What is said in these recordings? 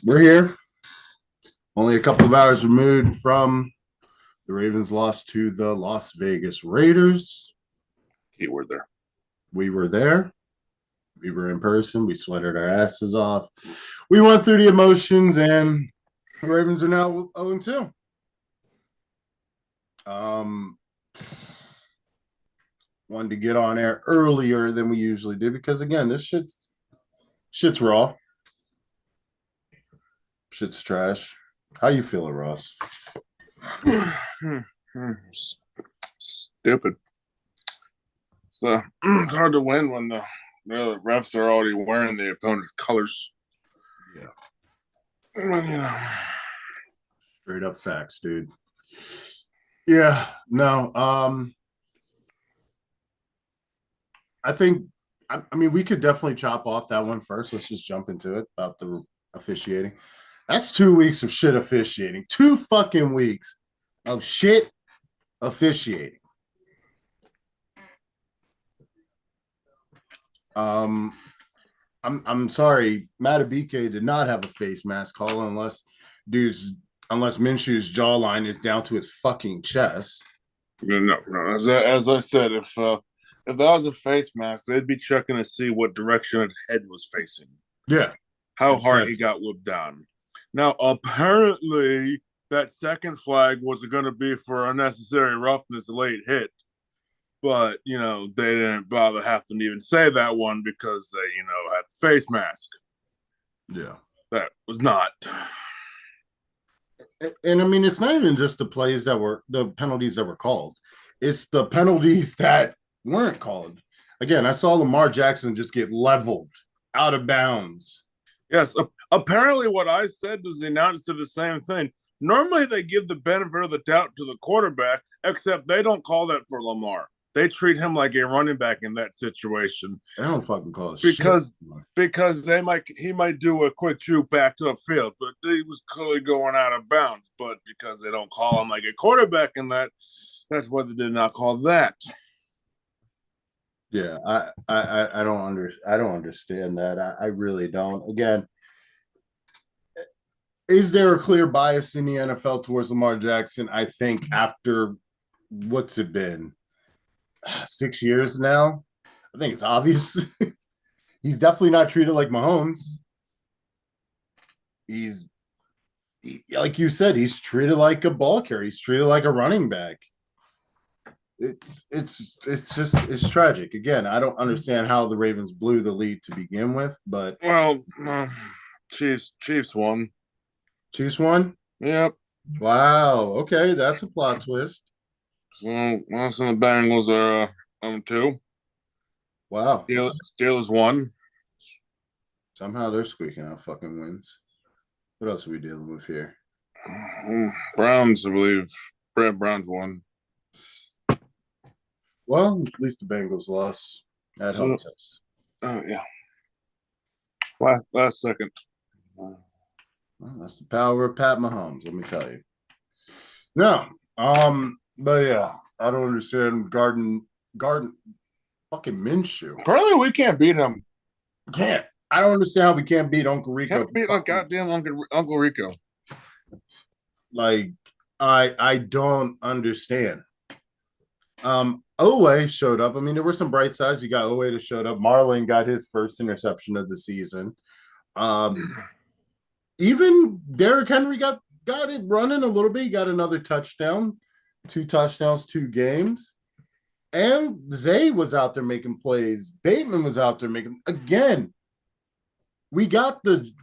We're here. Only a couple of hours removed from the Ravens' loss to the Las Vegas Raiders. Keyword there. We were there. We were in person. We sweated our asses off. We went through the emotions, and the Ravens are now 0-2. Wanted to get on air earlier than we usually do because, again, this shit's raw. Shit's trash. How you feeling, Ross? Stupid. It's hard to win when the refs are already wearing the opponent's colors. Yeah. Well, Straight up facts, dude. Yeah, no. I think, I mean, we could definitely chop off that one first. Let's just jump into it about the officiating. That's 2 weeks of shit officiating. 2 fucking weeks of shit officiating. I'm sorry, Matabike did not have a face mask call unless Minshew's jawline is down to his fucking chest. No. As I said, if that was a face mask, they'd be checking to see what direction his head was facing. Yeah. How hard he got whipped down. Now, apparently, that second flag was going to be for unnecessary roughness, late hit. But, they didn't bother having to even say that one because they, had the face mask. Yeah. That was not. And I mean, it's not even just the penalties that were called. It's the penalties that weren't called. Again, I saw Lamar Jackson just get leveled out of bounds. Yes. Apparently what I said was the announcer the same thing. Normally they give the benefit of the doubt to the quarterback, except they don't call that for Lamar. They treat him like a running back in that situation. They don't fucking call it because he might do a quick juke back to the field, but he was clearly going out of bounds. But because they don't call him like a quarterback in that's why they did not call that. Yeah, I don't understand that. I really don't. Again, is there a clear bias in the NFL towards Lamar Jackson? I think after what's it been? 6 years now. I think it's obvious. He's definitely not treated like Mahomes. Like you said, he's treated like a ball carrier. He's treated like a running back. It's tragic. Again, I don't understand how the Ravens blew the lead to begin with, but Chiefs won. Chiefs won? Yep. Wow. Okay, that's a plot twist. So the Bengals are 2. Wow. Steelers won. Somehow they're squeaking out fucking wins. What else are we dealing with here? Browns, I believe. Browns won. Well, at least the Bengals lost. That helps us. Oh, yeah. Last second. Well, that's the power of Pat Mahomes, let me tell you. No. But yeah, I don't understand Garden fucking Minshew. Apparently we can't beat him. Can't. I don't understand how we can't beat Uncle Rico. Can't beat goddamn Uncle Rico. Like, I don't understand. Owe showed up. I mean, there were some bright sides. You got Owe that showed up. Marlon got his first interception of the season. Even Derrick Henry got it running a little bit. He got another touchdown, 2 touchdowns, 2 games. And Zay was out there making plays. Bateman was out there making again. We got the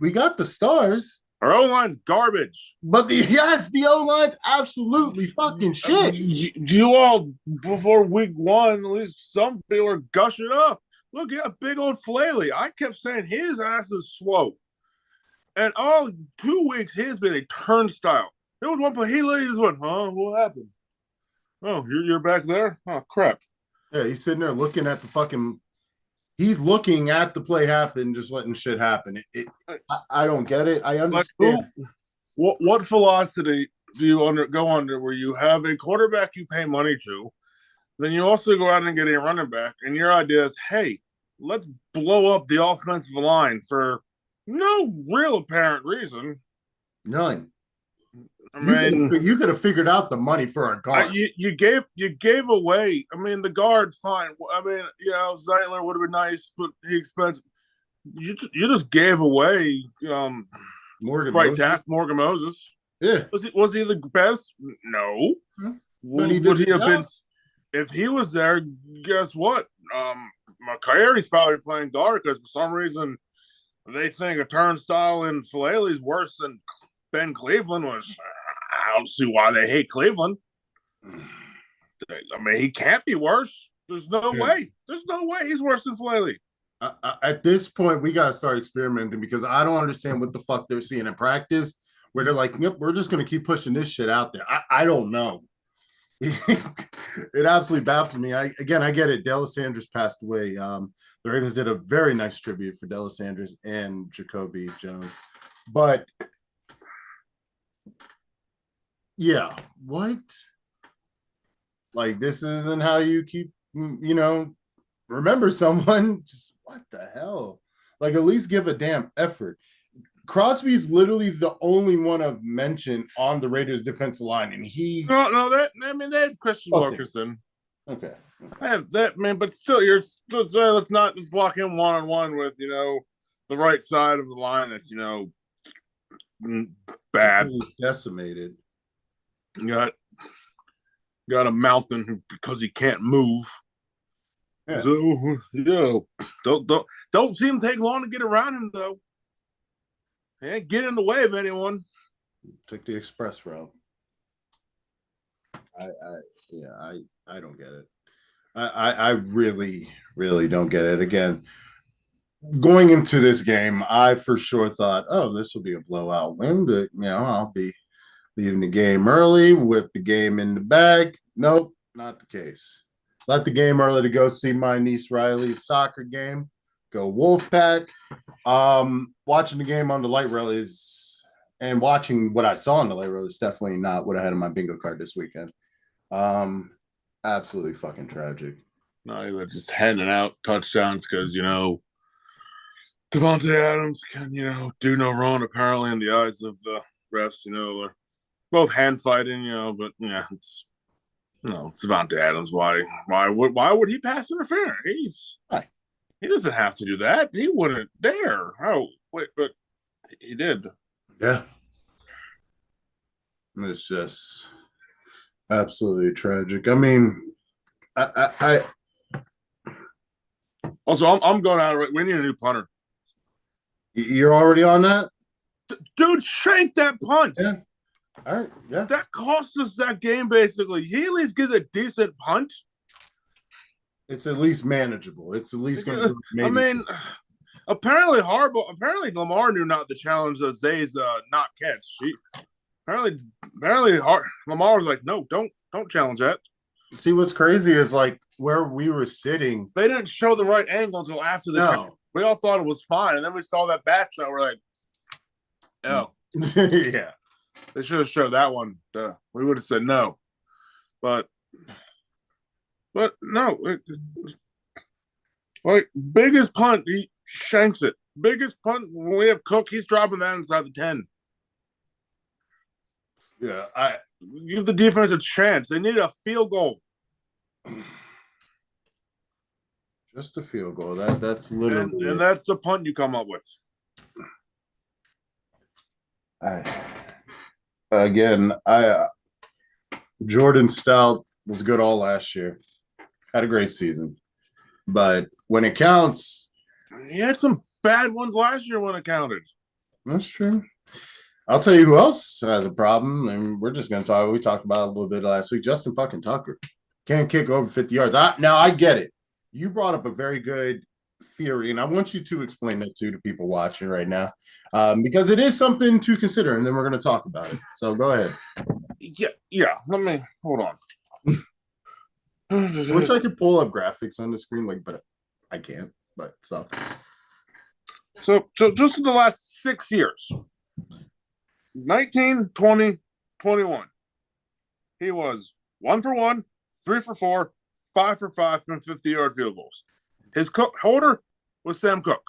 stars. Our O-line's garbage. But the O-line's absolutely fucking shit. You all, before week 1, at least some people are gushing up. Look at big old Flaley. I kept saying his ass is slow. And all 2 weeks, he has been a turnstile. There was one play, he literally just went, what happened? Oh, you're back there? Oh, crap. Yeah, he's sitting there looking at he's looking at the play happen, just letting shit happen. I don't get it. I understand. What philosophy do you go under where you have a quarterback you pay money to, then you also go out and get a running back, and your idea is, hey, let's blow up the offensive line for no real apparent reason. None. I mean, You could have figured out the money for our guard. you gave away. I mean, the guard, fine. I mean, Zeitler would have been nice, but he expensive. You just gave away Morgan right Moses. tackle Morgan Moses. Yeah. Was he the best? No. But he Would did he have been? If he was there? Guess what? McCary's probably playing guard because for some reason they think a turnstile in Filelli's worse than Ben Cleveland was. I don't see why they hate Cleveland. I mean, he can't be worse. There's no way. There's no way he's worse than Filelli. At this point, we got to start experimenting because I don't understand what the fuck they're seeing in practice where they're like, yep, we're just going to keep pushing this shit out there. I don't know. It absolutely baffled me. I get it. Della Sanders passed away. The Ravens did a very nice tribute for Della Sanders and Jacoby Jones. But yeah, what? Like, this isn't how you keep, remember someone. Just what the hell? Like, at least give a damn effort. Crosby's literally the only one of mention on the Raiders defensive line, and he they had Christian Wilkerson. Okay. I have that, man, but still let's not just block him one-on-one with, the right side of the line that's, bad. Decimated. Got a mountain because he can't move. Yeah. So, don't see him take long to get around him though. He ain't get in the way of anyone. Took the express route. I don't get it. I really, really don't get it. Again, going into this game, I for sure thought, oh, this will be a blowout win. I'll be leaving the game early with the game in the bag. Nope, not the case. Left the game early to go see my niece Riley's soccer game. Go Wolfpack. Watching the game on the light rail and watching what I saw on the light rail is definitely not what I had on my bingo card this weekend. Absolutely fucking tragic. No, they're just handing out touchdowns because, Devontae Adams can, do no wrong apparently in the eyes of the refs, they're both hand fighting, but yeah, it's Devontae Adams. Why would he pass interference? He doesn't have to do that. He wouldn't dare. Oh, wait, but he did. Yeah. It's just absolutely tragic. I mean, I also, I'm going out. We need a new punter. You're already on that? Dude, shank that punt. Yeah. All right. Yeah. That cost us that game, basically. He at least gives a decent punt. It's at least manageable. It's at least going to maybe. I mean, apparently Lamar knew not to challenge the Zay's not catch. Apparently Lamar was like, no, don't challenge that. See, what's crazy is like where we were sitting. They didn't show the right angle until after the challenge. We all thought it was fine, and then we saw that back shot. We're like, oh. Yeah. They should have showed that one. We would have said no. But no. Biggest punt, he shanks it. Biggest punt, when we have Cook, he's dropping that inside the 10. Yeah, give the defense a chance. They need a field goal. Just a field goal. That's literally and that's the punt you come up with. Jordan Stout was good all last year. Had a great season. But when it counts, he had some bad ones last year when it counted. That's true. I'll tell you who else has a problem, and we're just going to talk. We talked about it a little bit last week. Justin fucking Tucker can't kick over 50 yards. Now I get it. You brought up a very good theory, and I want you to explain that to people watching right now, because it is something to consider, and then we're going to talk about it. So go ahead. Yeah. Let me hold on. I wish I could pull up graphics on the screen, but I can't. But so just in the last 6 years. 19, 20, 21. He was 1 for 1, 3 for 4, 5 for 5 from 50-yard field goals. His holder was Sam Cook.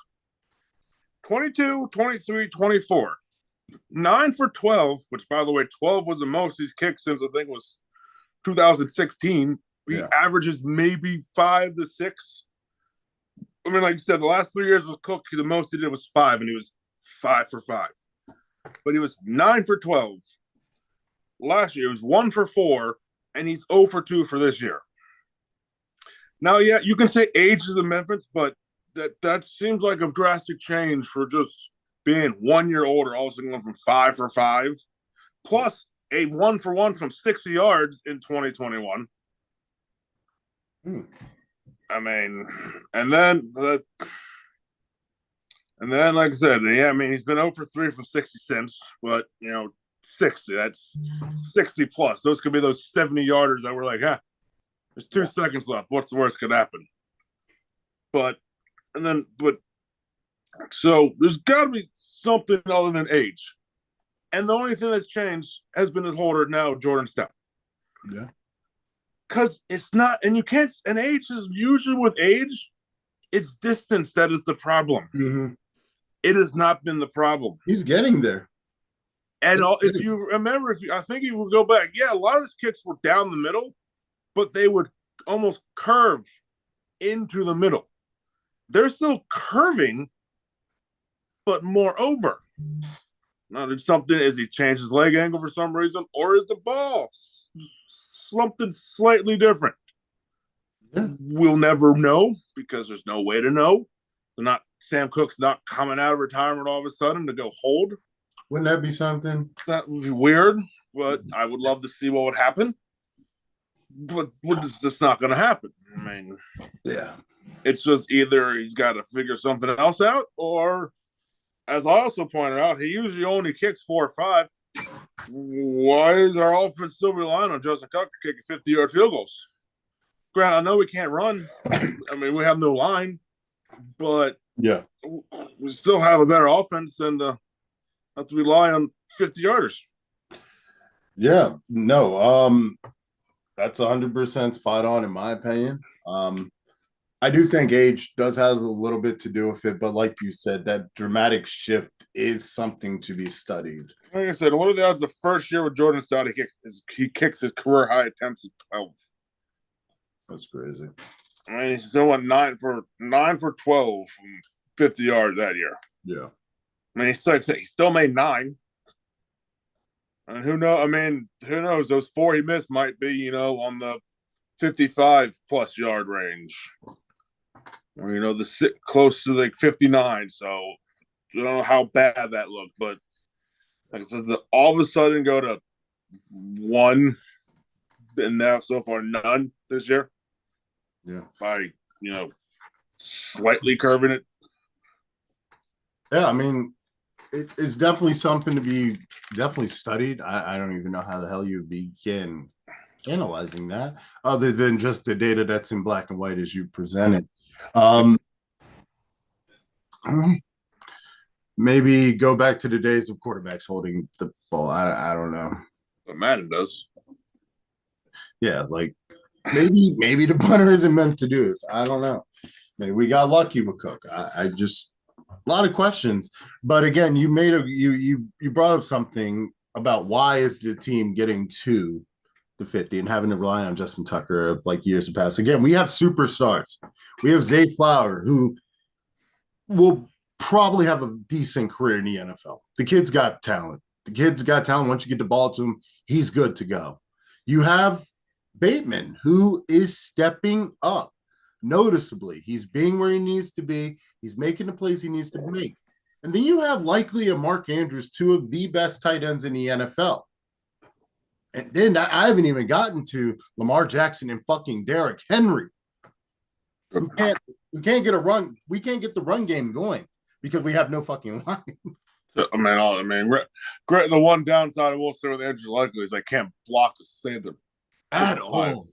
22, 23, 24. 9 for 12, which, by the way, 12 was the most he's kicked since I think it was 2016. He averages maybe 5 to 6. I mean, like you said, the last 3 years with Cook, the most he did was 5, and he was 5 for 5. But he was 9 for 12. Last year, he was 1 for 4, and he's 0 for 2 for this year. Now, yeah, you can say age is a difference, but that seems like a drastic change for just being 1 year older, all of a sudden going from 5 for 5, plus a 1 for 1 from 60 yards in 2021. I mean, and then, like I said, yeah, I mean, he's been 0 for 3 from 60 since, but, 60, that's 60 plus. Those could be those 70 yarders that were like, there's 2 seconds left. What's the worst could happen? So there's got to be something other than age. And the only thing that's changed has been his holder now, Jordan Stout. Yeah. Because it's not, and you can't, and age is usually with age, it's distance that is the problem. Mm-hmm. It has not been the problem. He's getting there. And if you remember, I think you would go back, a lot of his kicks were down the middle, but they would almost curve into the middle. They're still curving, but more over. Now, did something, is he changed his leg angle for some reason, or is the ball something slightly different? Yeah. We'll never know because there's no way to know. Sam Cook's not coming out of retirement all of a sudden to go hold. Wouldn't that be something? That would be weird, but I would love to see what would happen. But it's just not going to happen. I mean, it's just either he's got to figure something else out, or, as I also pointed out, he usually only kicks 4 or 5. Why is our offense still relying on Justin Cook to kick 50-yard field goals? Granted, I know we can't run. I mean, we have no line, but we still have a better offense and have to rely on 50-yarders. Yeah, no, that's 100% spot on in my opinion. I do think age does have a little bit to do with it, but like you said, that dramatic shift is something to be studied. Like I said, what are the odds the first year with Jordan Stout he kicks his career high attempts at 12? That's crazy. I mean, he still went 9 for 12 from 50 yards that year. Yeah. I mean, he still made 9. And who knows? Those 4 he missed might be, on the 55-plus yard range. Or, close to like 59. So, I don't know how bad that looked. But like I said, all of a sudden go to 1, and now so far none this year. Yeah. By, slightly curving it. Yeah, I mean, it's definitely something to be definitely studied. I don't even know how the hell you begin analyzing that other than just the data that's in black and white as you presented. Maybe go back to the days of quarterbacks holding the ball. I don't know. But Madden does. Yeah, like maybe the punter isn't meant to do this. I don't know. Maybe we got lucky with Cook. I just a lot of questions. But again, you brought up something about why is the team getting to the 50 and having to rely on Justin Tucker of like years past. Again, we have superstars. We have Zay Flower, who will probably have a decent career in the NFL. The kid's got talent. Once you get the ball to him, he's good to go. You have Bateman, who is stepping up noticeably. He's being where he needs to be. He's making the plays he needs to make. And then you have likely a Mark Andrews, 2 of the best tight ends in the NFL. And then I haven't even gotten to Lamar Jackson and fucking Derrick Henry, who can't get a run. We can't get the run game going because we have no fucking line. I mean, the one downside I will say with Andrews likely is I can't block to save them at all.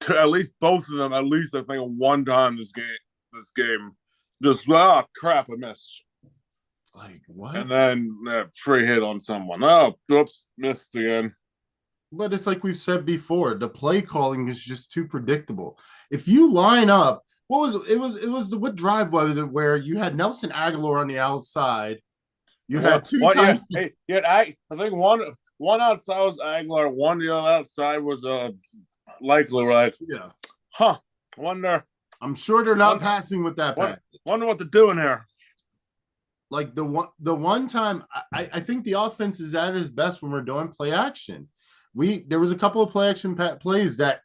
At least both of them. At least I think one time this game, just crap, I missed. Like what? And then free hit on someone. Oh, oops, missed again. But it's like we've said before, the play calling is just too predictable. If you line up what was it? Was the what drive was it where you had Nelson Aguilar on the outside? You had two What? Yeah. times. Hey, yeah. I think one outside was Aguilar. One the other outside was likely. We're like, Yeah, huh? Wonder. I'm sure they're not Wonder, passing with that pass. wonder what they're doing here. Like the one time, I think the offense is at its best when we're doing play action. There was a couple of play action plays that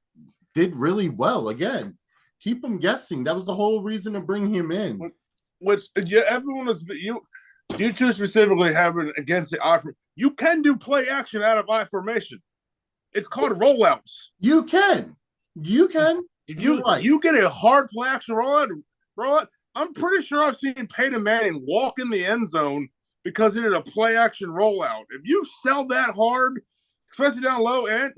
did really well. Again, keep them guessing. That was the whole reason to bring him in. Which yeah, everyone is you two specifically have it against the I. You can do play action out of I formation. It's called rollouts. You can. You're right. You get a hard play action rollout. I'm pretty sure I've seen Peyton Manning walk in the end zone because it is a play action rollout. If you sell that hard, especially down low, and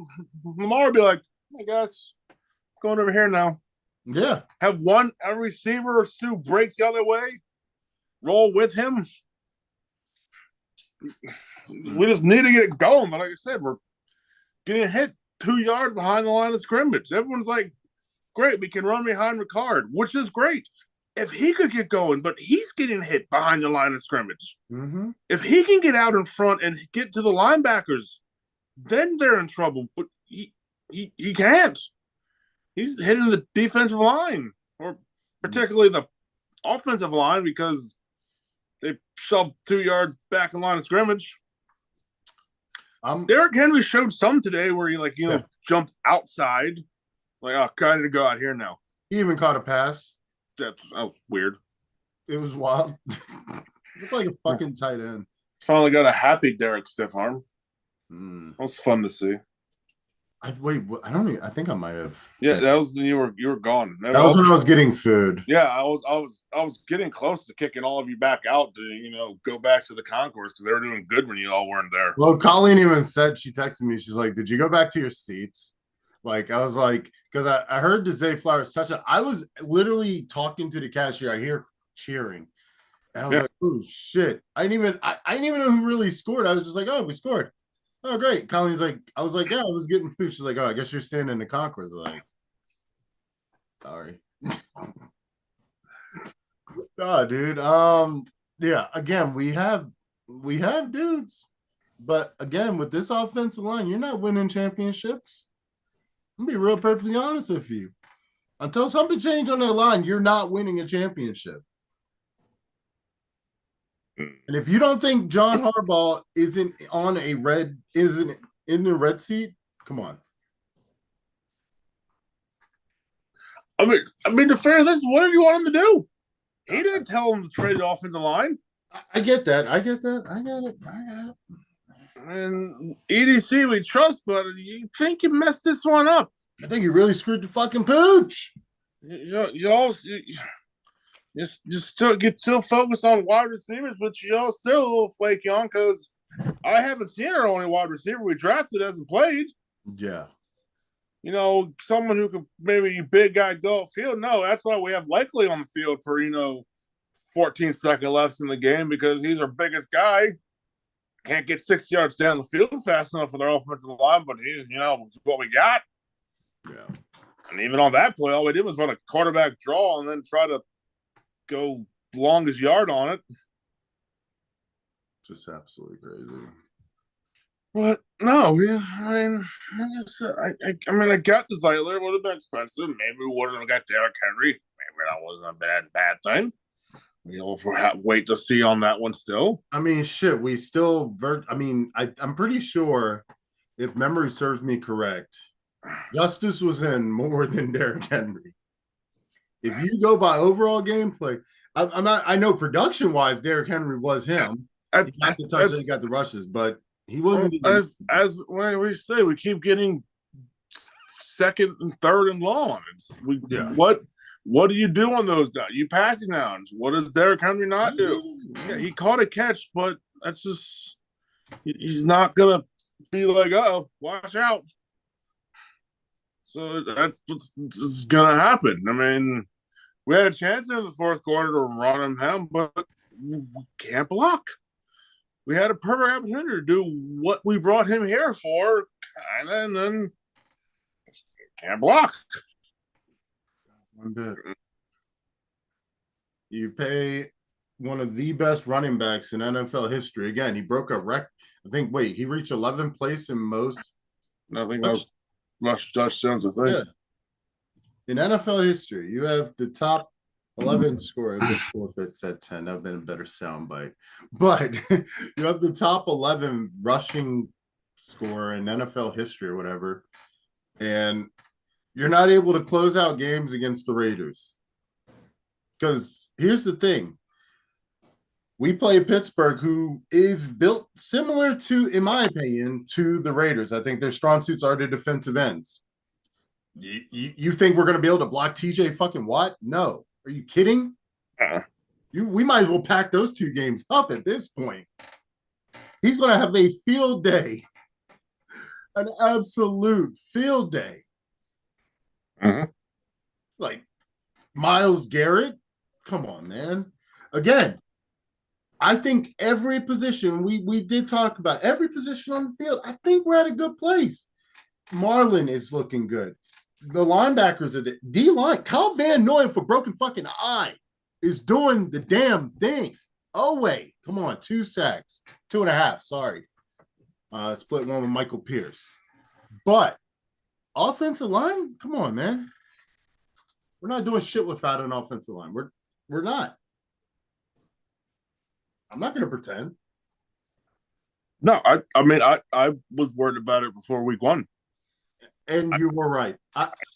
Lamar would be like, "Hey guys, going over here now." Yeah. Have a receiver or two breaks the other way, roll with him. We just need to get it going. But like I said, we're getting hit 2 yards behind the line of scrimmage. Everyone's like, great, we can run behind Ricard, which is great. If he could get going, but he's getting hit behind the line of scrimmage. Mm-hmm. If he can get out in front and get to the linebackers, then they're in trouble. But he can't. He's hitting the defensive line, or particularly the offensive line, because they shoved 2 yards back in line of scrimmage. Derrick Henry showed some today where he jumped outside. Like, oh, kind of go out here now. He even caught a pass. That was weird. It was wild. It looked like a fucking tight end. Finally got a happy Derrick stiff arm. That was fun to see. I think I might have. Yeah, that was when you were gone. That was when I was getting food. Yeah, I was getting close to kicking all of you back out to go back to the concourse because they were doing good when you all weren't there. Well, Colleen even said, she texted me, she's like, "Did you go back to your seats?" Like, I was like, because I heard the Zay Flowers touchdown. I was literally talking to the cashier. I hear cheering, and I was like, "Oh shit!" I didn't even know who really scored. I was just like, "Oh, we scored." Oh, great. Colleen's like, I was like, "Yeah, I was getting food." She's like, "Oh, I guess you're standing in the concourse." I was like, sorry. No, dude. Yeah, again, we have dudes, but again, with this offensive line, you're not winning championships. I'm gonna be real perfectly honest with you. Until something changes on that line, you're not winning a championship. And if you don't think John Harbaugh isn't in the red seat, come on. I mean, to fairness, what did you want him to do? He didn't tell him to trade the offensive line. I get that. I get it. And EDC we trust, but you think you messed this one up. I think you really screwed the fucking pooch. You still focused on wide receivers, but you all still a little flaky on because I haven't seen our only wide receiver we drafted hasn't played. Yeah. Someone who could maybe big guy go upfield. No, that's why we have Likely on the field for 14 seconds left in the game because he's our biggest guy. Can't get 6 yards down the field fast enough for their offensive line, but he's what we got. Yeah. And even on that play, all we did was run a quarterback draw and then try to go longest yard on it. Just absolutely crazy. But no, I got the Zeitler. Would have been expensive. Maybe we wouldn't have got Derrick Henry. Maybe that wasn't a bad thing. We'll wait to see on that one still. I mean, shit, we still I'm pretty sure, if memory serves me correct, Justice was in more than Derrick Henry. If you go by overall gameplay, I know production wise, Derrick Henry was him. He got the touch, he got the rushes, but he wasn't. As when we say, we keep getting second and third and long. What do you do on those downs? You passing downs. What does Derrick Henry not do? Yeah, he caught a catch, but that's just he's not gonna be like, oh, watch out. So that's what's gonna happen. I mean, we had a chance in the fourth quarter to run him, but we can't block. We had a perfect opportunity to do what we brought him here for, and then can't block. One bit. You pay one of the best running backs in NFL history. Again, he broke a record. I think, wait, he reached 11th place in most. I think that was rush touchdowns, I think. Yeah. In NFL history, you have the top 11 score. It'd been cool if it said 10. That would have been a better soundbite. But you have the top 11 rushing score in NFL history or whatever. And you're not able to close out games against the Raiders. Because here's the thing. We play Pittsburgh, who is built similar to, in my opinion, to the Raiders. I think their strong suits are the defensive ends. You think we're going to be able to block TJ fucking Watt? No. Are you kidding? We might as well pack those two games up at this point. He's going to have a field day, an absolute field day. Like Myles Garrett, come on, man. Again, I think every position we did talk about, every position on the field, I think we're at a good place. Marlon is looking good. The linebackers are the D-line. Kyle Van Noy for broken fucking eye is doing the damn thing. Oh, wait. Come on. 2 sacks. 2.5. Sorry. Split one with Michael Pierce. But offensive line, come on, man. We're not doing shit without an offensive line. We're not. I'm not going to pretend. No, I mean, I was worried about it before week 1. And you were right.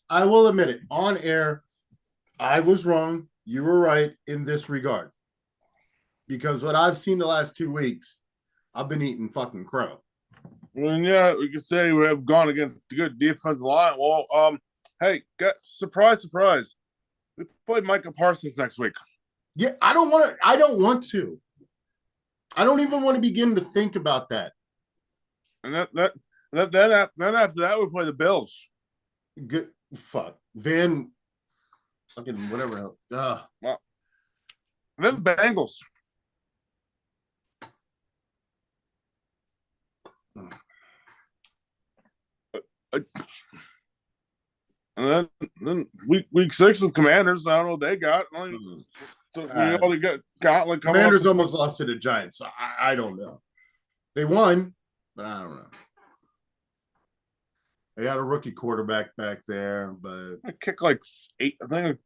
I will admit it. On air, I was wrong. You were right in this regard. Because what I've seen the last 2 weeks, I've been eating fucking crow. Well, yeah, we could say we have gone against a good defensive line. Well, hey, surprise. We play Micah Parsons next week. Yeah, I don't want to. I don't even want to begin to think about that. And then after that, we play the Bills. Good fuck. Van fucking whatever. Well, and then the Bengals. And then week 6 with Commanders. I don't know what they got. So we only got like Commanders almost lost to the Giants. So I don't know. They won, but I don't know. They got a rookie quarterback back there, but I kicked like 8. I think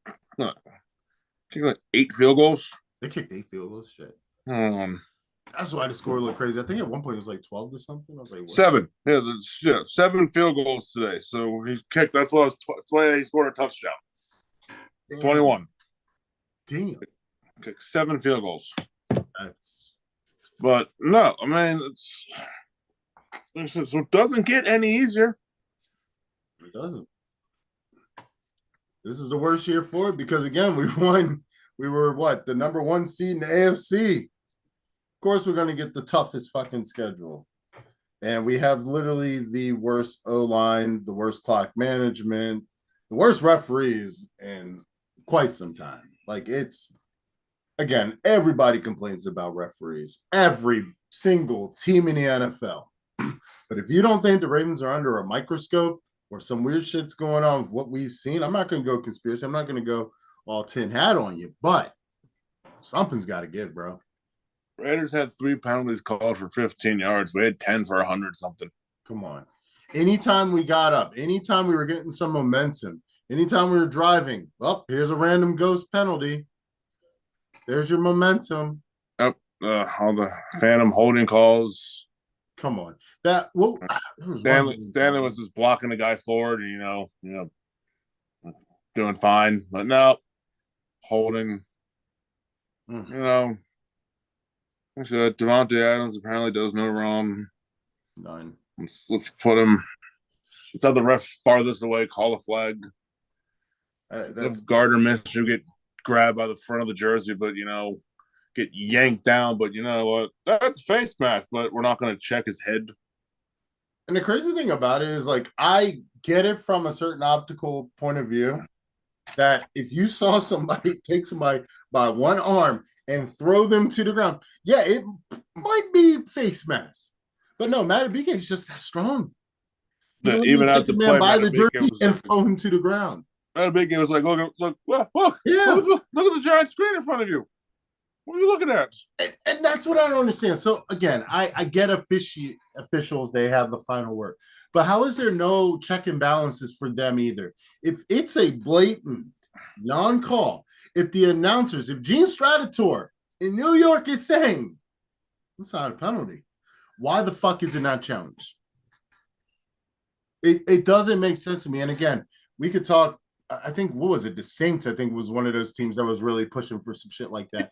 kicked like 8 field goals. They kicked 8 field goals. Shit. That's why the score looked crazy. I think at one point it was like 12 to something. I was like, what? 7. Yeah, 7 field goals today. So he kicked. That's why he scored a touchdown. Damn. 21. Damn. Kicked 7 field goals. But no, I mean so it doesn't get any easier. It doesn't. This is the worst year for it because again, we won. We were the number 1 seed in the AFC. Of course, we're going to get the toughest fucking schedule. And we have literally the worst O-line, the worst clock management, the worst referees in quite some time. Like it's, again, everybody complains about referees. Every single team in the NFL. But if you don't think the Ravens are under a microscope or some weird shit's going on with what we've seen, I'm not going to go conspiracy. I'm not going to go all tin hat on you, but something's got to give, bro. Raiders had 3 penalties called for 15 yards. We had 10 for 100 something. Come on. Anytime we got up, anytime we were getting some momentum, anytime we were driving, well, here's a random ghost penalty. There's your momentum. Yep. All the phantom holding calls. Come on. Stanley was just blocking the guy forward, doing fine. But no, holding. Devontae Adams apparently does no wrong. 9. Let's put him. Let's have the ref farthest away call a flag. If Gardner Minshew get grabbed by the front of the jersey, but get yanked down. But you know what? That's face mask. But we're not going to check his head. And the crazy thing about it is, I get it from a certain optical point of view that if you saw somebody take somebody by one arm and throw them to the ground, yeah, it might be face mask. But no, Madubuike is just that strong. Even out the man by the jersey and throw him to the ground. At a big game, it's like, look Yeah. at the giant screen in front of you. What are you looking at? And that's what I don't understand. So again, I get officials, they have the final word. But how is there no check and balances for them either? If it's a blatant non-call, if the announcers, if Gene Stratator in New York is saying it's not a penalty, why the fuck is it not challenged? It doesn't make sense to me. And again, we could talk. I think what was it? The Saints, I think, was one of those teams that was really pushing for some shit like that.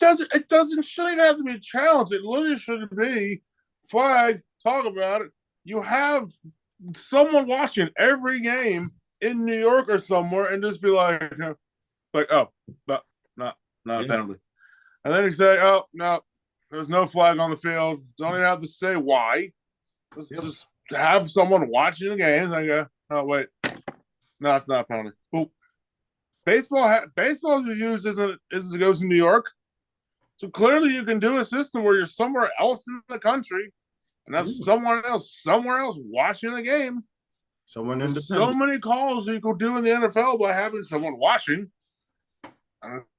Shouldn't have to be a challenge. It literally should be flag, talk about it. You have someone watching every game in New York or somewhere and just be like, oh, but not a penalty. And then you say, oh, no, there's no flag on the field. Don't even have to say why. Just have someone watching the game. Like, oh, wait. No, it's not a penalty. Oop. Baseball's used as it goes in New York. So clearly you can do a system where you're somewhere else in the country and have someone else somewhere else watching the game. Someone There's so many calls you could do in the NFL by having someone watching.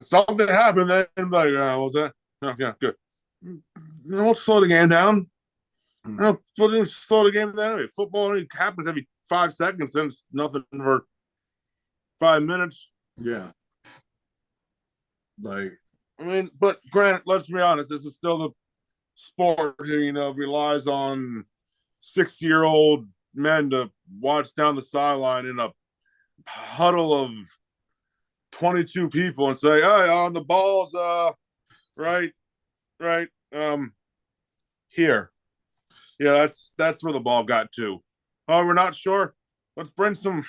Something happened, then like, what was that? Okay, good. Don't slow the game down. Slow the game down. Football only happens every 5 seconds, and it's nothing for 5 minutes. Yeah. Like, I mean, but granted, let's be honest, this is still the sport who, relies on 60-year-old men to watch down the sideline in a huddle of 22 people and say, hey, on the balls, right, here. Yeah, that's where the ball got to. Oh, we're not sure. Let's bring some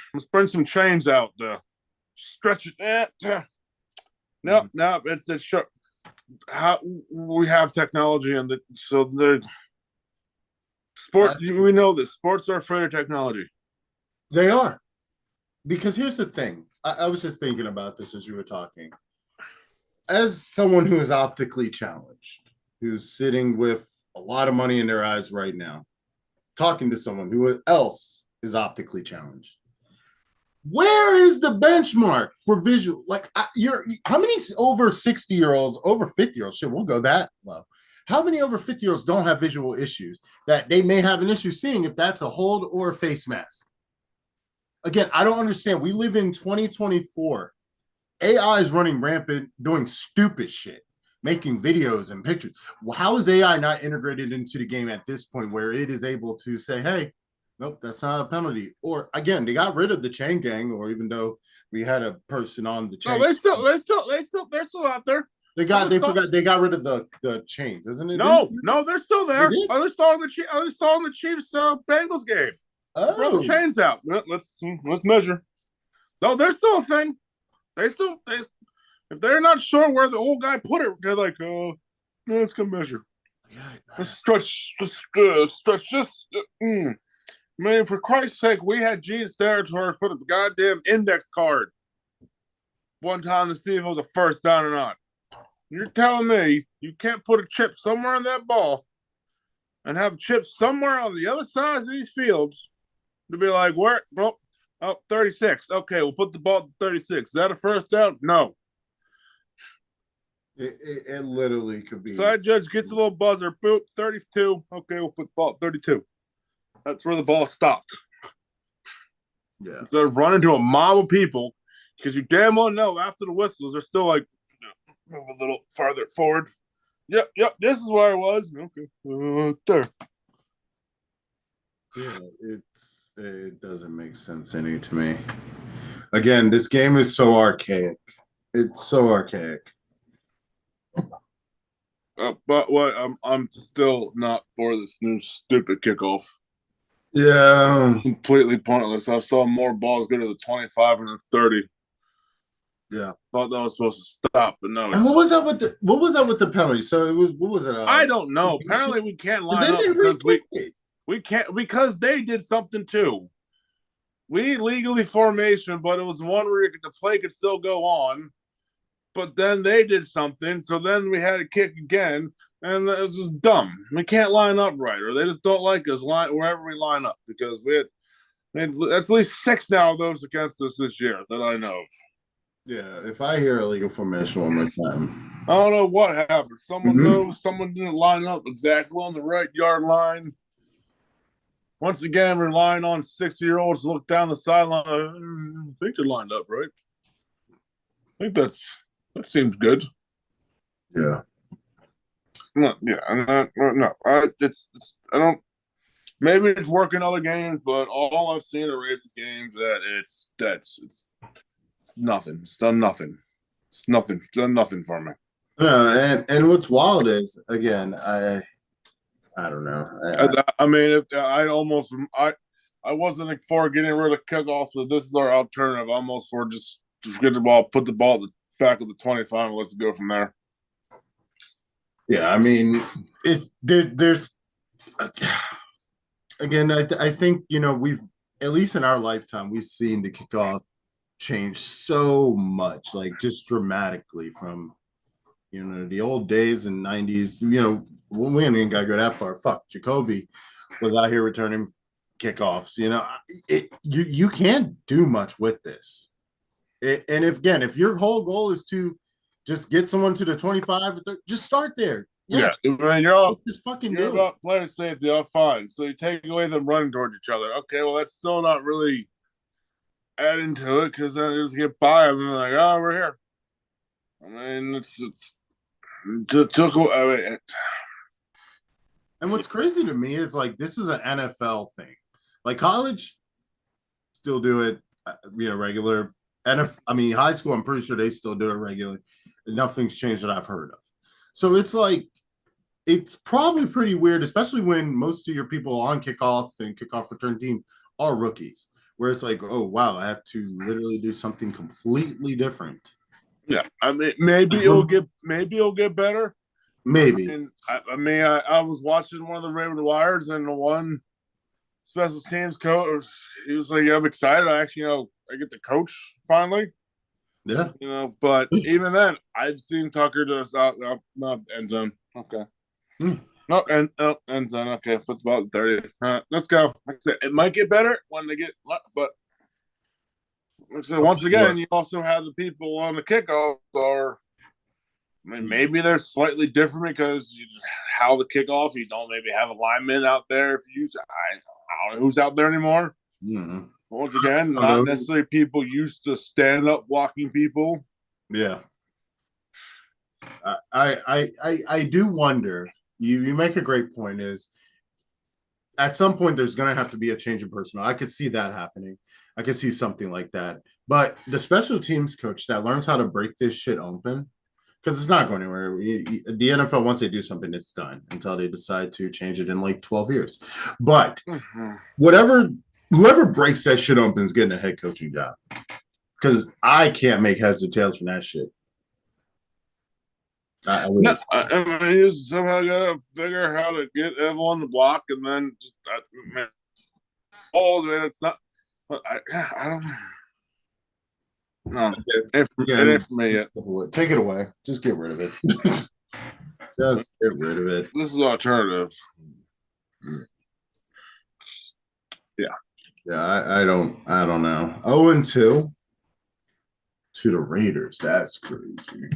chains out to stretch it. No, it's sure. How we have technology and so the sport. We know that sports are afraid of technology. They are, because here's the thing. I was just thinking about this as you were talking. As someone who is optically challenged, who's sitting with a lot of money in their eyes right now, talking to someone who else is optically challenged. Where is the benchmark for visual? Like, how many over 60-year-olds, over 50-year-olds? Shit, we'll go that low. How many over 50-year-olds don't have visual issues that they may have an issue seeing if that's a hold or a face mask? Again, I don't understand. We live in 2024. AI is running rampant, doing stupid shit, making videos and pictures. Well, how is AI not integrated into the game at this point where it is able to say, hey, nope, that's not a penalty? Or again, they got rid of the chain gang, or even though we had a person on the chain. No, they're still out there. They got rid of the chains, isn't it? No, they're still there. I just saw in the Chiefs Bengals game. Oh, brought the chains out. Let's measure. No, they're still a thing. They if they're not sure where the old guy put it, they're like, let's go measure. Yeah, let's stretch this. I mean, for Christ's sake, we had Gene's territory put a goddamn index card one time to see if it was a first down or not. You're telling me you can't put a chip somewhere on that ball and have chips somewhere on the other side of these fields to be like, where? Well, 36. Okay, we'll put the ball at 36. Is that a first down? No. It literally could be. Side judge gets a little buzzer. Boop, 32. Okay, we'll put the ball at 32. That's where the ball stopped. Yeah. Instead of running to a mob of people, because you damn well know after the whistles, they're still like, move a little farther forward. Yep, this is where I was. Okay, there. Yeah, it doesn't make sense any to me. Again, this game is so archaic. It's so archaic. But what I'm still not for this new stupid kickoff. Yeah, completely pointless. I saw more balls go to the 25 and the 30. Yeah, thought that was supposed to stop, but no. And what was that with the penalty? So it was, what was it? I don't know. Apparently, we can't line up because we can't, because they did something too. We need legally formation, but it was one where the play could still go on. But then they did something, so then we had to kick again, and it was just dumb. We can't line up right, or they just don't like us wherever we line up, because And that's at least 6 now of those against us this year that I know of. Yeah, if I hear illegal formation one more time. I don't know what happened. Someone Mhm. knows someone didn't line up exactly on the right yard line. Once again, relying on 60-year-olds to look down the sideline. I think they're lined up, right? I think that seems good. Yeah. No, yeah, no. It's I don't. Maybe it's working other games, but all I've seen in Ravens games that it's nothing. It's done nothing. It's nothing. It's done nothing for me. No, and what's wild is again, I don't know. I mean, I wasn't like for getting rid of kickoffs, but this is our alternative. Almost for just get the ball, put the ball at the back of the 25, and let's go from there. Yeah, I mean, there's again, I think we've at least in our lifetime we've seen the kickoff change so much, like just dramatically from the old days in '90s. We ain't even gotta go that far. Fuck, Jacoby was out here returning kickoffs. You can't do much with this. And if your whole goal is to just get someone to the 25, just start there. Yeah, Yeah, I mean, you're do it. about player safety. Oh, fine. So you take away them running towards each other. Okay, well that's still not really adding to it because then they just get by and they're like, oh, we're here. I mean, it's took. I mean, And what's crazy to me is like this is an NFL thing. Like college, still do it, regular. I mean, high school, I'm pretty sure they still do it regularly. Nothing's changed that I've heard of. So it's like, it's probably pretty weird, especially when most of your people on kickoff and kickoff return team are rookies, where it's like, oh, wow, I have to literally do something completely different. yeah. I mean, maybe it'll get better. Maybe. I was watching one of the Raven Wires and the one special teams coach. He was like, "I'm excited. I actually, I get to coach finally." Yeah. But even then, I've seen Tucker just not end zone. Okay. No, end zone. Okay, put the ball at 30. Let's go. Like I said, it might get better when they get, but like I said, once again, you also have the people on the kickoff are. I mean, maybe they're slightly different because how the kickoff, you don't maybe have a lineman out there. If you, I don't know who's out there anymore. Mm-hmm. Once again, not necessarily people used to stand up blocking people. Yeah. I do wonder. You make a great point. Is at some point there's going to have to be a change in personnel. I could see that happening. I could see something like that. But the special teams coach that learns how to break this shit open, because it's not going anywhere. The NFL, once they do something, it's done until they decide to change it in like 12 years. But whoever breaks that shit open is getting a head coaching job. Because I can't make heads or tails from that shit. I mean, you somehow got to figure how to get everyone on the block, and then just man, man, it's not. I don't. No, it ain't for me yet. Take it away. Just get rid of it. Just get rid of it. This is alternative. Yeah. Yeah, I don't know. 0-2 to the Raiders. That's crazy.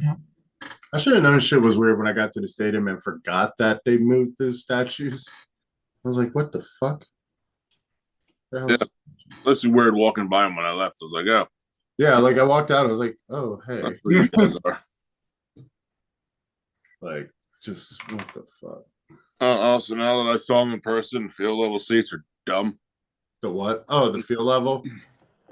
I should have known shit was weird when I got to the stadium and forgot that they moved the statues. I was like, what the fuck? Yeah. That's weird walking by them when I left. I was like, oh. Yeah, like I walked out, I was like, oh, hey. That's where you guys are. Like, just what the fuck? Also, now that I saw them in person, field level seats are dumb. The what? Oh, the field level?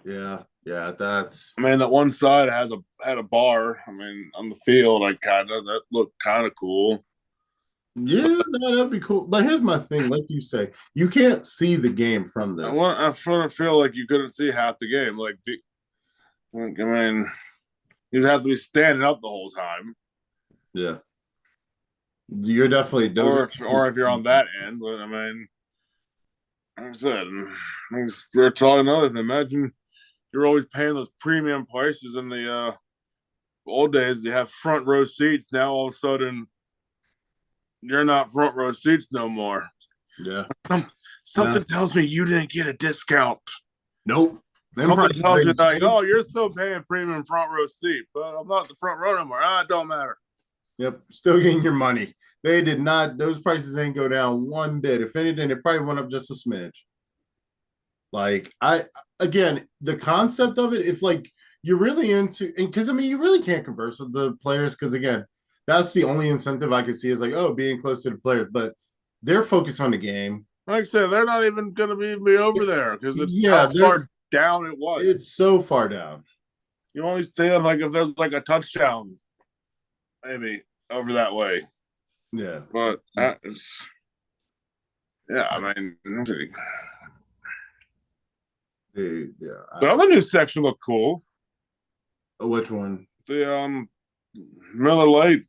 Yeah, that's. I mean, that one side had a bar. I mean, on the field, that looked kind of cool. Yeah, no, that'd be cool. But here's my thing: like you say, you can't see the game from this. I feel like you couldn't see half the game. I mean, you'd have to be standing up the whole time. Yeah, you're definitely. Or if you're on that end, but I mean, like I said, we're talking another thing. Imagine you're always paying those premium prices in the old days. You have front row seats. Now all of a sudden, you're not front row seats no more. Yeah. Something tells me you didn't get a discount. Nope. Them Something prices tells you ain't like, changed. oh, you're still paying premium front row seat, but I'm not the front row anymore. It don't matter. Yep, still getting your money. They did not. Those prices ain't go down one bit. If anything, it probably went up just a smidge. Like again, the concept of it, if like you're really into, because I mean, you really can't converse with the players because again, that's the only incentive I could see is like, oh, being close to the players, but they're focused on the game. Like I said, they're not even going to be over there because it's Yeah, how far down it was. It's so far down. You only stand like if there's like a touchdown, maybe over that way. Yeah, but it's yeah. I mean, the other new section looked cool. Which one? The Miller Lite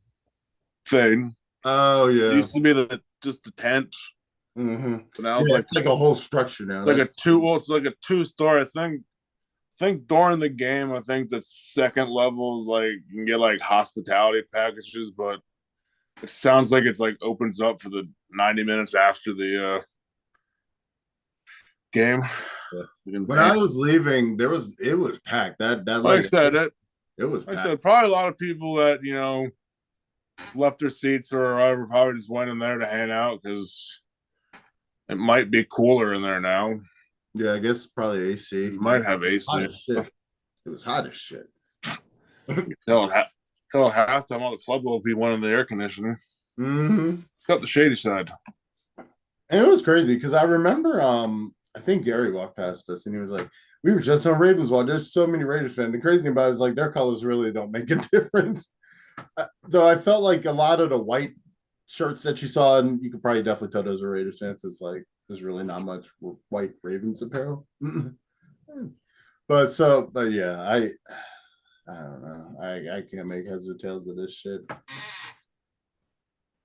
thing. Oh yeah, It used to be just the tent. Mm-hmm. But now it's like a whole structure now. Like it's like a 2-story. I think during the game, I think the second level is like you can get like hospitality packages, but it sounds like it's like opens up for the 90 minutes after the game. Yeah. When I was leaving, it was packed. That like I said, it was like packed. I said, probably a lot of people that left their seats or whatever probably just went in there to hang out because it might be cooler in there now. Yeah, I guess probably AC. It might have AC. It was hot as shit. Hell, halftime all the club will be one in the air conditioning. Mm-hmm. Got the shady side. And it was crazy because I remember I think Gary walked past us and he was like, we were just on Ravens Walk. There's so many Raiders fans. The crazy thing about it is like their colors really don't make a difference. Though I felt like a lot of the white shirts that you saw, and you could probably definitely tell those are Raiders fans. It's like there's really not much white Ravens apparel. But yeah, I don't know. I can't make heads or tails of this shit.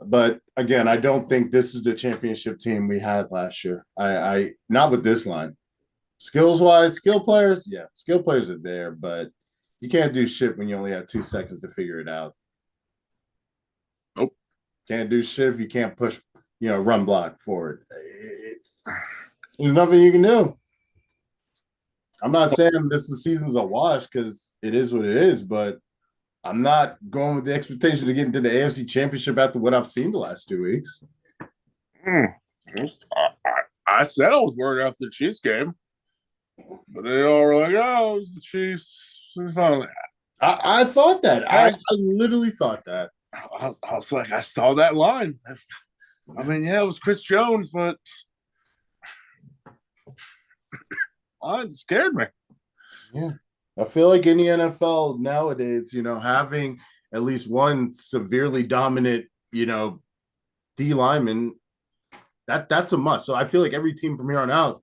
But again, I don't think this is the championship team we had last year. I not with this line. Skills wise, skill players are there, but you can't do shit when you only have 2 seconds to figure it out. Nope. Can't do shit if you can't push, run block forward. There's nothing you can do. I'm not saying this season's a wash because it is what it is, but I'm not going with the expectation to get into the AFC Championship after what I've seen the last 2 weeks. I said I was worried after the Chiefs game, but they all were like, "Oh, it was the Chiefs." I thought that. I literally thought that. I was like, I saw that line. I mean, yeah, it was Chris Jones, but it scared me. Yeah. I feel like in the NFL nowadays, having at least one severely dominant, D lineman, that's a must. So I feel like every team from here on out,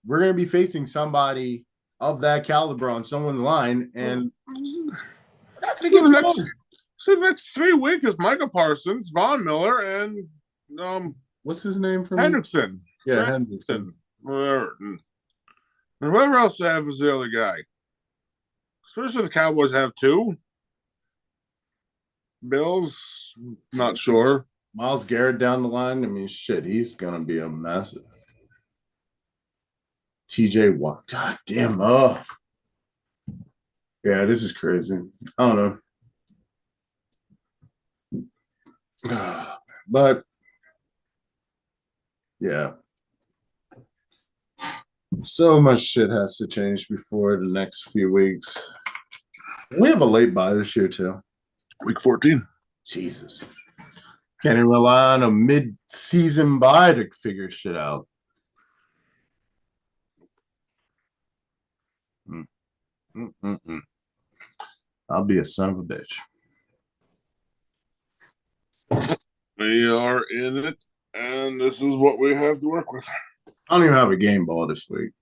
we're going to be facing somebody of that caliber on someone's line, and we're not going to get the next 3 weeks is Micah Parsons, Von Miller, and what's his name from Hendrickson? Yeah, Hendrickson. Whatever. And whoever else they have is the other guy. Especially the Cowboys have 2. Bills, not sure. Myles Garrett down the line. I mean, shit, he's gonna be a massive. TJ Watt. God damn. Oh. Yeah, this is crazy. I don't know. But yeah. So much shit has to change before the next few weeks. We have a late bye this year, too. Week 14. Jesus. Can't even rely on a mid-season bye to figure shit out. I'll be a son of a bitch. We are in it, and this is what we have to work with. I don't even have a game ball this week.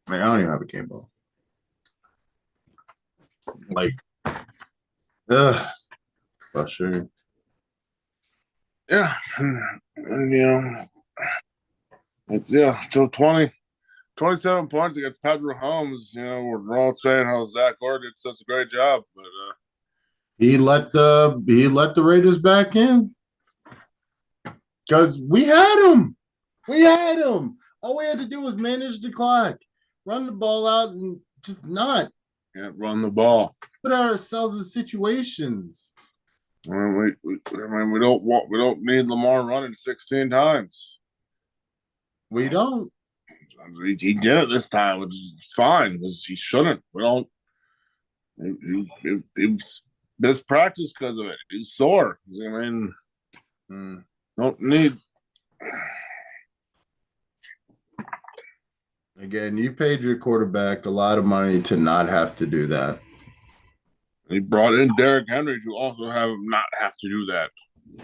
I don't even have a game ball. Frustrating. Yeah. It's still 27 points against Patrick Mahomes. We're all saying how Zach Orr did such a great job, but he let the Raiders back in because we had him. All we had to do was manage the clock. run the ball out and just not Can't run the ball. put ourselves in situations. We don't need Lamar running 16 times. We don't. He did it this time, which is fine because he shouldn't. We don't. He was missed practice because of it. He's sore. I mean, don't need. Again, you paid your quarterback a lot of money to not have to do that. He brought in Derrick Henry to also not have to do that.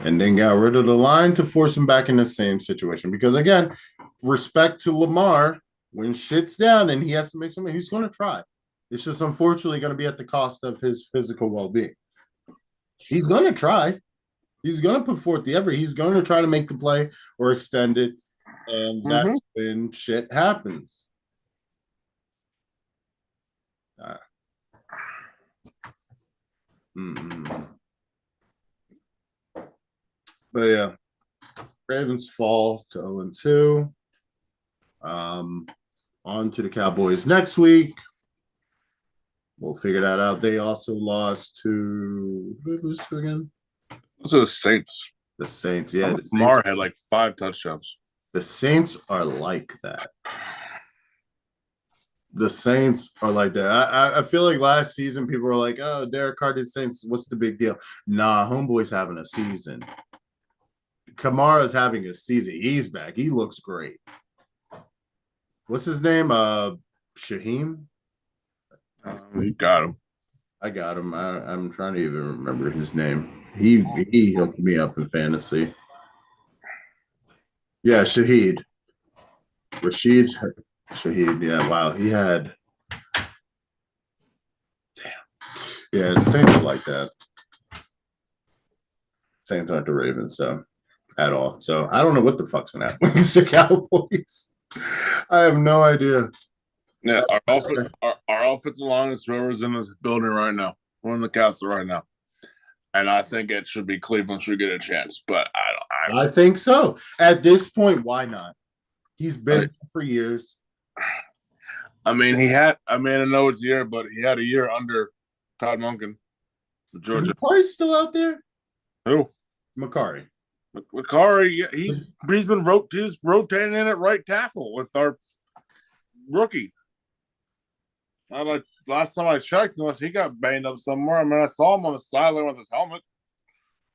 And then got rid of the line to force him back in the same situation. Because again, respect to Lamar, when shit's down and he has to make something, he's going to try. It's just unfortunately going to be at the cost of his physical well-being. He's going to try. He's going to put forth the effort. He's going to try to make the play or extend it. And that's when shit happens. But yeah, Ravens fall to 0-2. On to the Cowboys next week. We'll figure that out. They also lost to who did they lose to again? Those are the Saints. The Saints, yeah. The Lamar had like 5 touchdowns. The Saints are like that. The Saints are like that. I feel like last season people were like, "Oh, Derek Carr did Saints. What's the big deal?" Nah, homeboy's having a season. Kamara's having a season. He's back. He looks great. What's his name? Shaheem. You got him. I got him. I'm trying to even remember his name. He hooked me up in fantasy. Yeah, Rashid Shaheed. Yeah, wow. He had. Damn. Yeah, the Saints are like that. Saints aren't the Ravens, so at all. So I don't know what the fuck's gonna happen against the Cowboys. I have no idea. Yeah, our offensive line is whoever's in this building right now. We're in the castle right now. And I think it should be Cleveland should get a chance, but I think so. At this point, why not? He's been for years. I mean, I know it's a year, but he had a year under Todd Monken, Georgia. Macari's still out there? Who? Macari. Macari, he's been rotating in at right tackle with our rookie. Like last time I checked, unless he got banged up somewhere. I mean, I saw him on the sideline with his helmet.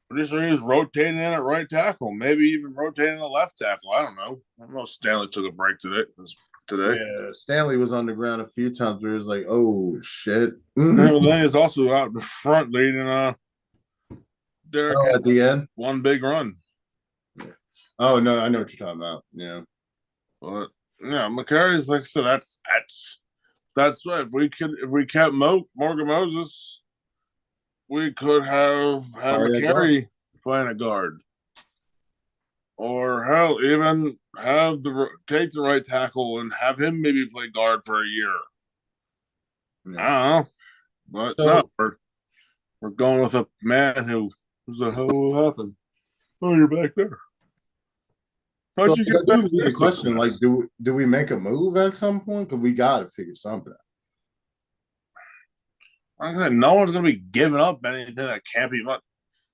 Pretty sure he was rotating in at right tackle, maybe even rotating at left tackle. I don't know. Stanley took a break today. Yeah, Stanley was on the ground a few times where he was like, "Oh shit!" Then he's also out in the front leading. Derek at the end, one big run. Yeah. Oh no, I know what you're talking about. Yeah, but yeah, Macari's like I said. That's what if we kept Morgan Moses, we could have had Macari playing a guard, or hell, even take the right tackle and have him maybe play guard for a year. Yeah. I don't know, but no, we're going with a man who's the hell will happen. Oh, you're back there. How'd you get the question? Like, do we make a move at some point? Because we got to figure something out. Like I said, no one's going to be giving up anything that can't be much.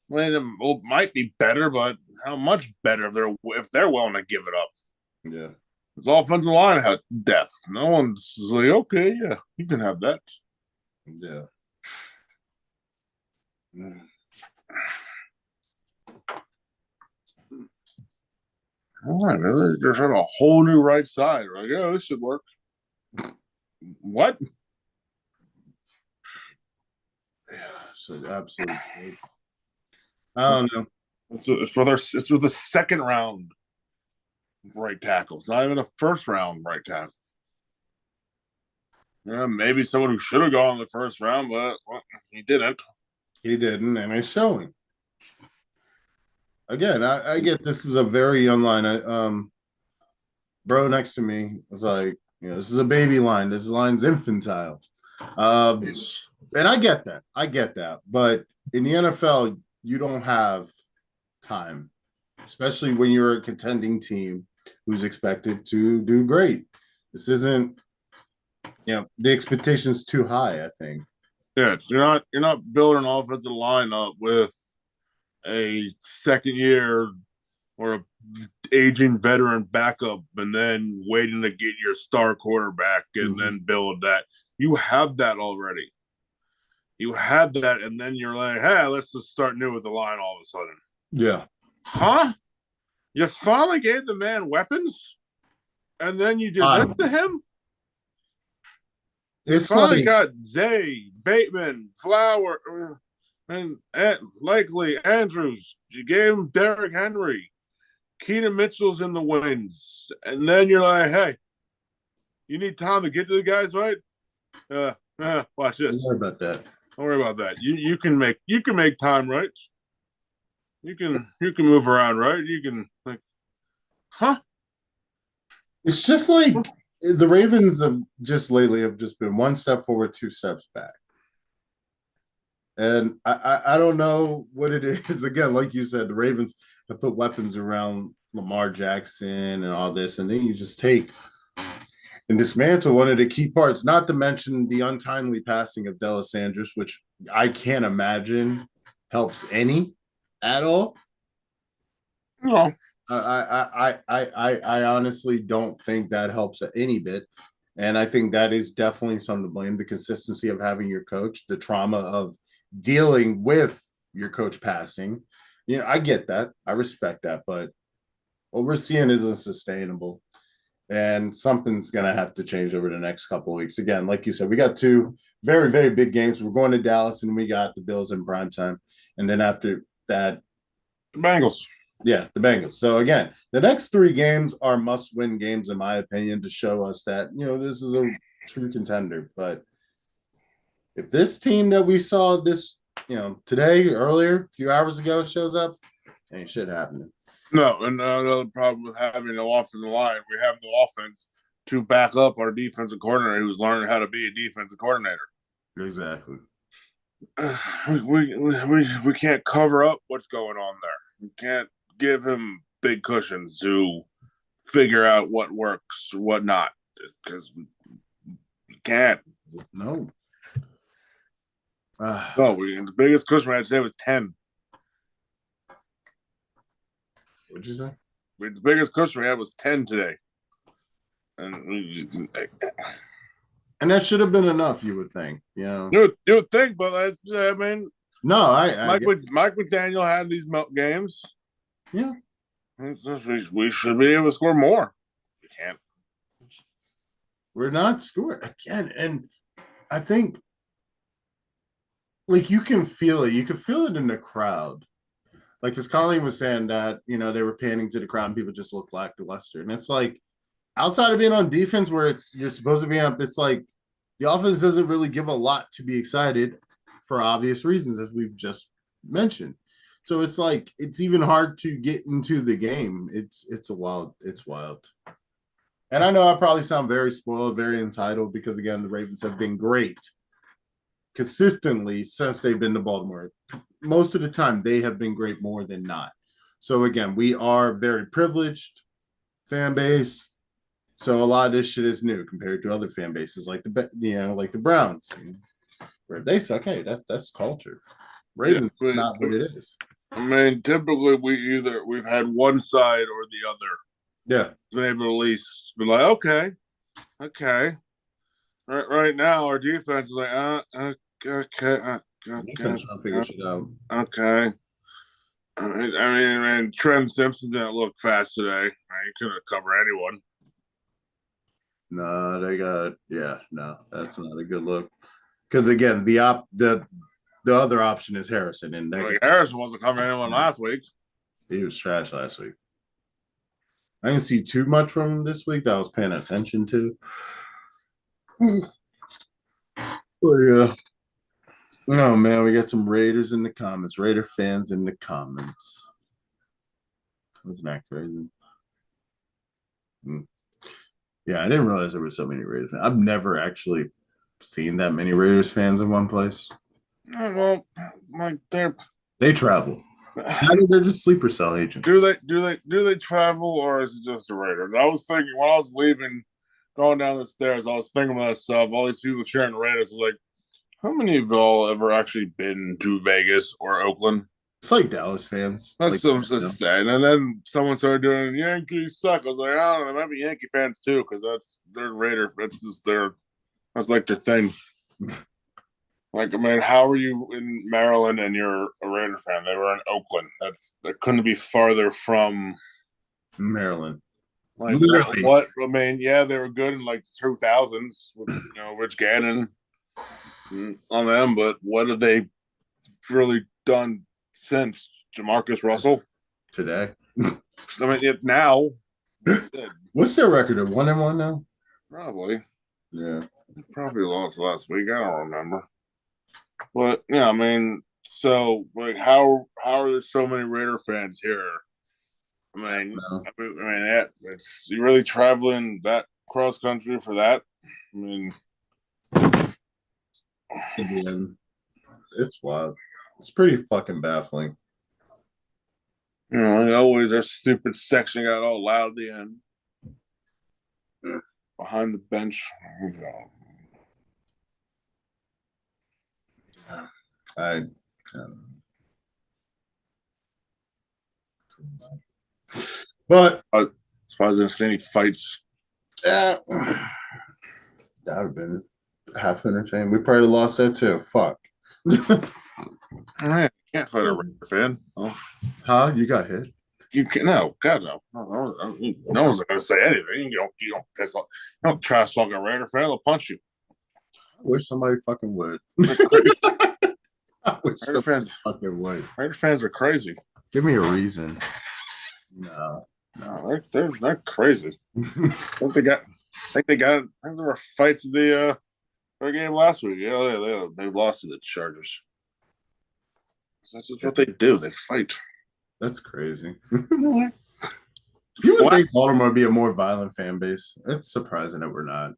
I mean, it might be better, but how much better if they're willing to give it up? Yeah, it's offensive line had depth. No one's like, okay, yeah, you can have that. Yeah. All right, really? They're trying a whole new right side. Like, oh, this should work. What? Yeah, so absolutely. I don't know. It's for the second round right tackle. It's not even a first round right tackle. Yeah, maybe someone who should have gone in the first round, but he didn't. He didn't, and it's showing. Again, I get this is a very young line. Bro next to me was like, this is a baby line. This line's infantile. And I get that. But in the NFL, you don't have time, especially when you're a contending team who's expected to do great. This isn't The expectation's too high, I think. Yeah, you're not building an offensive lineup with a second year or a aging veteran backup and then waiting to get your star quarterback and Mhm. then build that. You have that already. You had that, and then you're like, hey, let's just start new with the line all of a sudden. Yeah. Huh? You finally gave the man weapons, and then you did this to him? You It's finally like, got Zay, Bateman, Flower, and likely Andrews. You gave him Derrick Henry. Keenan Mitchell's in the wings. And then you're like, hey, you need time to get to the guys, right? Watch don't this. worry about that. Don't worry about that. You can make time, right? You can move around, right? You can like, huh? It's just like the Ravens have just lately have just been one step forward, two steps back. And I don't know what it is. Again, like you said, the Ravens have put weapons around Lamar Jackson and all this, and then you just take and dismantle one of the key parts, not to mention the untimely passing of Delisandris, which I can't imagine helps any at all. No. I honestly don't think that helps any bit. And I think that is definitely something to blame. The consistency of having your coach, the trauma of dealing with your coach passing. I get that. I respect that. But what we're seeing isn't sustainable. And something's going to have to change over the next couple of weeks. Again, like you said, we got two very, very big games. We're going to Dallas and we got the Bills in prime time. And then after that, The Bengals. yeah, the Bengals. So again, the next three games are must-win games, in my opinion, to show us that this is a true contender. But if this team that we saw this, today, earlier, a few hours ago, shows up, ain't shit happening. No, and another problem with having no offensive line, we have no offense to back up our defensive coordinator who's learning how to be a defensive coordinator. Exactly. We can't cover up what's going on there. We can't give him big cushions to figure out what works, what not, because we can't. No. No, the biggest cushion we had today was 10. What'd you say? The biggest cushion we had was 10 today. And that should have been enough, you would think. You would think, but I mean, no, Mike McDaniel had these games. Yeah, we should be able to score more. We can't. We're not scoring again, and I think like you can feel it. You can feel it in the crowd. Like, as Colleen was saying that they were panning to the crowd and people just look lackluster, and it's like outside of being on defense where you're supposed to be up, it's like the offense doesn't really give a lot to be excited for obvious reasons, as we've just mentioned. So it's like it's even hard to get into the game. It's wild. And I know I probably sound very spoiled, very entitled, because again, the Ravens have been great consistently since they've been to Baltimore. Most of the time, they have been great more than not. So again, we are very privileged fan base. So a lot of this shit is new compared to other fan bases like like the Browns, where they suck. Hey, that's culture. Ravens is not what it is. I mean, typically we've had one side or the other. Yeah, been able to at least be like, okay. Right now, our defense is like, okay. Defense trying to figure shit out. Okay. I mean, Trent Simpson didn't look fast today. He couldn't cover anyone. No, that's not a good look. Because again, the other option is Harrison, and Harrison wasn't covering anyone last week. He was trash last week. I didn't see too much from him this week that I was paying attention to. Oh yeah. No, man, we got some Raiders in the comments. Raider fans in the comments. Wasn't that crazy? Yeah, I didn't realize there were so many Raiders fans. I've never actually seen that many Raiders fans in one place. Well, like they travel. They're just sleeper cell agents. Do they travel, or is it just the Raiders? I was thinking when I was leaving going down the stairs, I was thinking to myself, all these people cheering Raiders, like, how many of y'all ever actually been to Vegas or Oakland? It's like Dallas fans. That's Like, so sad. And then someone started doing Yankees suck. I was like, I don't know, there might be Yankee fans too, because that's their Raider. That's just that's like their thing. Like, I mean, how are you in Maryland and you're a Raider fan? They were in Oakland. That couldn't be farther from Maryland. like Literally. what I mean, yeah, they were good in like the 2000s with Rich Gannon on them, but what have they really done since Jamarcus Russell? Today. I mean, now What's their record of 1-1 now? probably Yeah. probably lost last week. I don't remember, but yeah, I mean, so like, how are there so many Raider fans here? I mean, No. it's you really traveling that cross country for that? I mean, It's wild. It's pretty fucking baffling. like always, their stupid section got all loud at the end. Behind the bench. I but I suppose I didn't see any fights. that would have been half entertaining. We probably lost that too. Fuck. Man, you can't fight a Raider fan. Oh. Huh? You got hit? You can no, God no. No one's gonna say anything. You don't piss off. You don't trash talk a Raider fan. They'll punch you. I wish somebody fucking would. I wish Raider fans fucking would. Raider fans are crazy. Give me a reason. No. They're crazy. I think they got. I think there were fights in their game last week. Yeah, they lost to the Chargers. That's just what they do. They fight. That's crazy. You would think Baltimore would be a more violent fan base. It's surprising that we're not.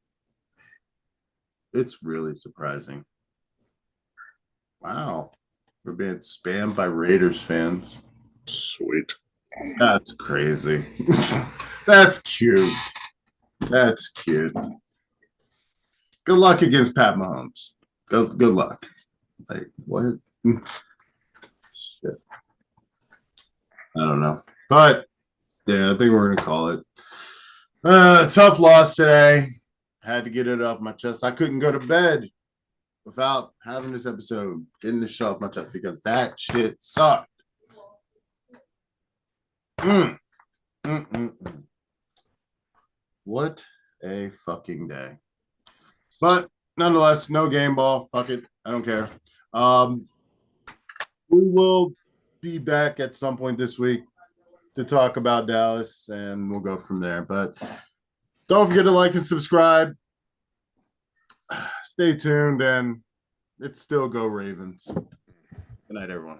It's really surprising. Wow. We're being spammed by Raiders fans. Sweet. That's crazy. That's cute. That's cute. Good luck against Pat Mahomes. Good luck. Like, what? Shit. I don't know. But yeah, I think we're gonna call it. Tough loss today. Had to get it off my chest. I couldn't go to bed without having this episode, getting this shit off my chest because that shit sucked. What a fucking day. But nonetheless, no game ball. Fuck it. I don't care. We will be back at some point this week to talk about Dallas, and we'll go from there. But don't forget to like and subscribe. Stay tuned, and it's still Go Ravens. Good night, everyone.